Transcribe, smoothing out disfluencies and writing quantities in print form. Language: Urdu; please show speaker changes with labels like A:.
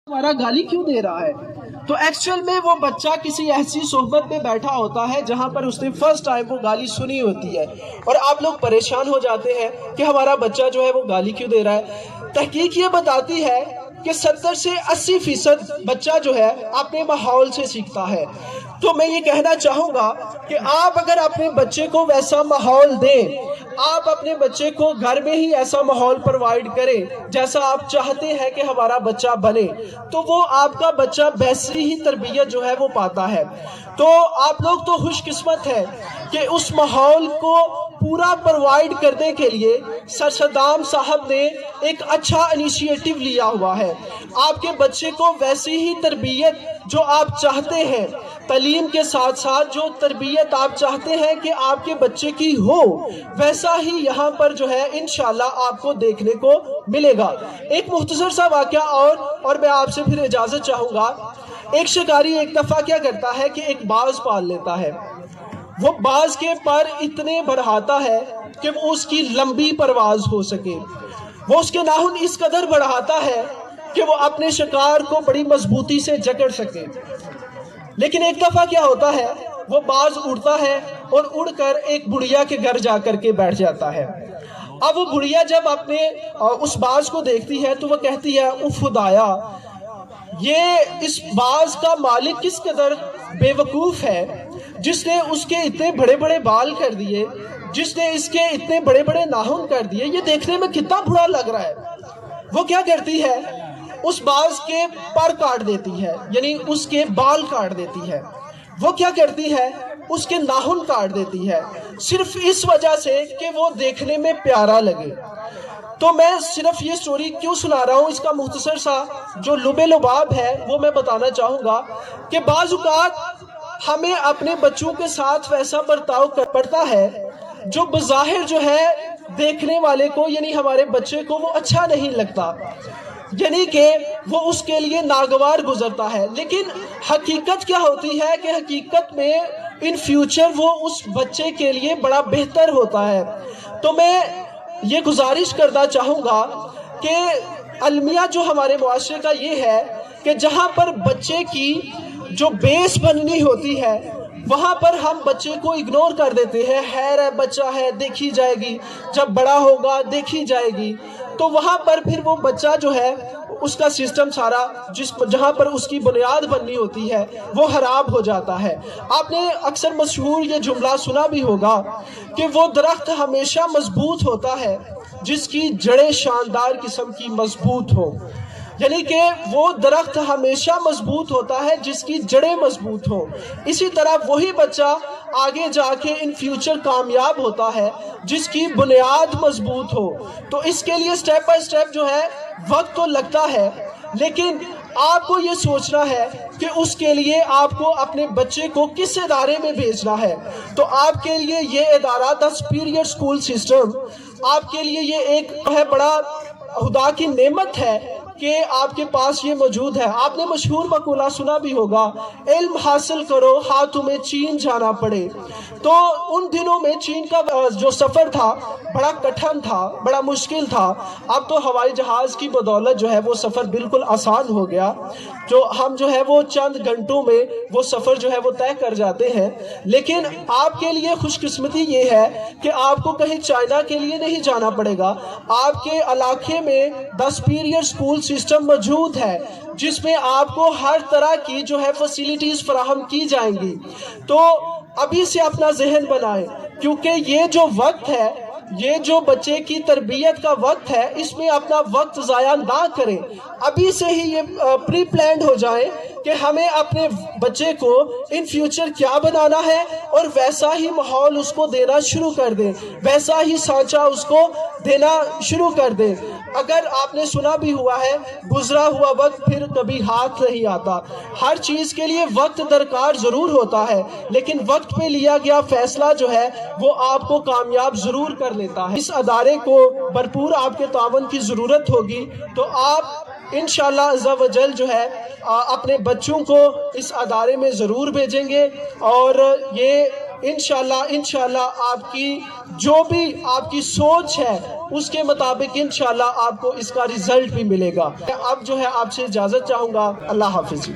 A: ہمارا گالی کیوں دے رہا ہے؟ تو ایکچوئل میں وہ بچہ کسی ایسی صحبت میں بیٹھا ہوتا ہے جہاں پر اس نے فرسٹ ٹائم وہ گالی سنی ہوتی ہے، اور آپ لوگ پریشان ہو جاتے ہیں کہ ہمارا بچہ جو ہے وہ گالی کیوں دے رہا ہے۔ تحقیق یہ بتاتی ہے کہ 70 سے 80% بچہ جو ہے اپنے ماحول سے سیکھتا ہے۔ تو میں یہ کہنا چاہوں گا کہ آپ اگر اپنے بچے کو ویسا ماحول دیں، آپ اپنے بچے کو گھر میں ہی ایسا ماحول پرووائڈ کریں جیسا آپ چاہتے ہیں کہ ہمارا بچہ بنے، تو وہ آپ کا بچہ ویسی ہی تربیت جو ہے وہ پاتا ہے۔ تو آپ لوگ تو خوش قسمت ہیں کہ اس ماحول کو پورا پرووائڈ کرنے کے لیے سر صدام صاحب نے ایک اچھا انیشیٹو لیا ہوا ہے۔ آپ کے بچے کو ویسی ہی تربیت جو آپ چاہتے ہیں، تعلیم کے ساتھ ساتھ جو تربیت آپ چاہتے ہیں کہ آپ کے بچے کی ہو، ویسا ہی یہاں پر جو ہے انشاءاللہ آپ کو دیکھنے کو ملے گا۔ ایک مختصر سا واقعہ اور میں آپ سے پھر اجازت چاہوں گا۔ ایک شکاری ایک دفعہ کیا کرتا ہے کہ ایک باز پال لیتا ہے۔ وہ باز کے پر اتنے بڑھاتا ہے کہ وہ اس کی لمبی پرواز ہو سکے۔ وہ اس کے ناخن اس قدر بڑھاتا ہے کہ وہ اپنے شکار کو بڑی مضبوطی سے جکڑ سکے۔ لیکن ایک دفعہ کیا ہوتا ہے، وہ باز اڑتا ہے اور اڑ کر ایک بڑھیا کے گھر جا کر کے بیٹھ جاتا ہے۔ اب وہ بڑھیا جب اپنے اس باز کو دیکھتی ہے تو وہ کہتی ہے، اف خدایا، یہ اس باز کا مالک کس قدر بے وقوف ہے، جس نے اس کے اتنے بڑے بڑے بال کر دیے، جس نے اس کے اتنے بڑے بڑے ناخن کر دیے، یہ دیکھنے میں کتنا برا لگ رہا ہے۔ وہ کیا کرتی ہے، اس باز کے پر کاٹ دیتی ہے، یعنی اس کے بال کاٹ دیتی ہے۔ وہ کیا کرتی ہے، اس کے ناخن کاٹ دیتی ہے، صرف اس وجہ سے کہ وہ دیکھنے میں پیارا لگے۔ تو میں صرف یہ سٹوری کیوں سنا رہا ہوں، اس کا مختصر سا جو لب لباب ہے وہ میں بتانا چاہوں گا کہ بعض اوقات ہمیں اپنے بچوں کے ساتھ ویسا برتاؤ کر پڑتا ہے جو بظاہر جو ہے دیکھنے والے کو، یعنی ہمارے بچے کو، وہ اچھا نہیں لگتا، یعنی کہ وہ اس کے لیے ناگوار گزرتا ہے۔ لیکن حقیقت کیا ہوتی ہے کہ حقیقت میں ان فیوچر وہ اس بچے کے لیے بڑا بہتر ہوتا ہے۔ تو میں یہ گزارش کرنا چاہوں گا کہ المیہ جو ہمارے معاشرے کا یہ ہے کہ جہاں پر بچے کی جو بیس بننی ہوتی ہے وہاں پر ہم بچے کو اگنور کر دیتے ہیں، خیر ہے، بچہ ہے، دیکھی جائے گی، جب بڑا ہوگا دیکھی جائے گی۔ تو وہاں پر پھر وہ بچہ جو ہے اس کا سسٹم سارا جہاں پر اس کی بنیاد بننی ہوتی ہے وہ خراب ہو جاتا ہے۔ آپ نے اکثر مشہور یہ جملہ سنا بھی ہوگا کہ وہ درخت ہمیشہ مضبوط ہوتا ہے جس کی جڑیں شاندار قسم کی مضبوط ہو، یعنی کہ وہ درخت ہمیشہ مضبوط ہوتا ہے جس کی جڑیں مضبوط ہوں۔ اسی طرح وہی بچہ آگے جا کے ان فیوچر کامیاب ہوتا ہے جس کی بنیاد مضبوط ہو۔ تو اس کے لیے سٹیپ بائی سٹیپ جو ہے وقت تو لگتا ہے، لیکن آپ کو یہ سوچنا ہے کہ اس کے لیے آپ کو اپنے بچے کو کس ادارے میں بھیجنا ہے۔ تو آپ کے لیے یہ ادارہ دا سپیریئر اسکول سسٹم آپ کے لیے یہ ایک ہے بڑا خدا کی نعمت ہے کہ آپ کے پاس یہ موجود ہے۔ آپ نے مشہور مقولہ سنا بھی ہوگا، علم حاصل کرو ہاں تمہیں چین جانا پڑے۔ تو ان دنوں میں چین کا جو سفر تھا بڑا کٹھن تھا، بڑا مشکل تھا۔ اب تو ہوائی جہاز کی بدولت جو ہے وہ سفر بالکل آسان ہو گیا، جو ہم جو ہے وہ چند گھنٹوں میں وہ سفر جو ہے وہ طے کر جاتے ہیں۔ لیکن آپ کے لیے خوش قسمتی یہ ہے کہ آپ کو کہیں چائنا کے لیے نہیں جانا پڑے گا، آپ کے علاقے میں دا سپیریئر اسکول سسٹم موجود ہے جس میں آپ کو ہر طرح کی جو ہے فیسیلیٹیز فراہم کی جائیں گی۔ تو ابھی سے اپنا ذہن بنائیں، کیونکہ یہ جو وقت ہے، یہ جو بچے کی تربیت کا وقت ہے، اس میں اپنا وقت ضائع نہ کریں۔ ابھی سے ہی یہ پری پلانڈ ہو جائیں کہ ہمیں اپنے بچے کو ان فیوچر کیا بنانا ہے، اور ویسا ہی ماحول اس کو دینا شروع کر دیں، ویسا ہی سانچہ اس کو دینا شروع کر دیں۔ اگر آپ نے سنا بھی ہوا ہے، گزرا ہوا وقت پھر کبھی ہاتھ نہیں آتا۔ ہر چیز کے لیے وقت درکار ضرور ہوتا ہے، لیکن وقت پہ لیا گیا فیصلہ جو ہے وہ آپ کو کامیاب ضرور کر لیتا ہے۔ اس ادارے کو بھرپور آپ کے تعاون کی ضرورت ہوگی، تو آپ انشاءاللہ عز و جل جو ہے اپنے بچوں کو اس ادارے میں ضرور بھیجیں گے، اور یہ انشاءاللہ آپ کی جو بھی آپ کی سوچ ہے اس کے مطابق انشاءاللہ آپ کو اس کا رزلٹ بھی ملے گا۔ اب جو ہے آپ سے اجازت چاہوں گا، اللہ حافظ۔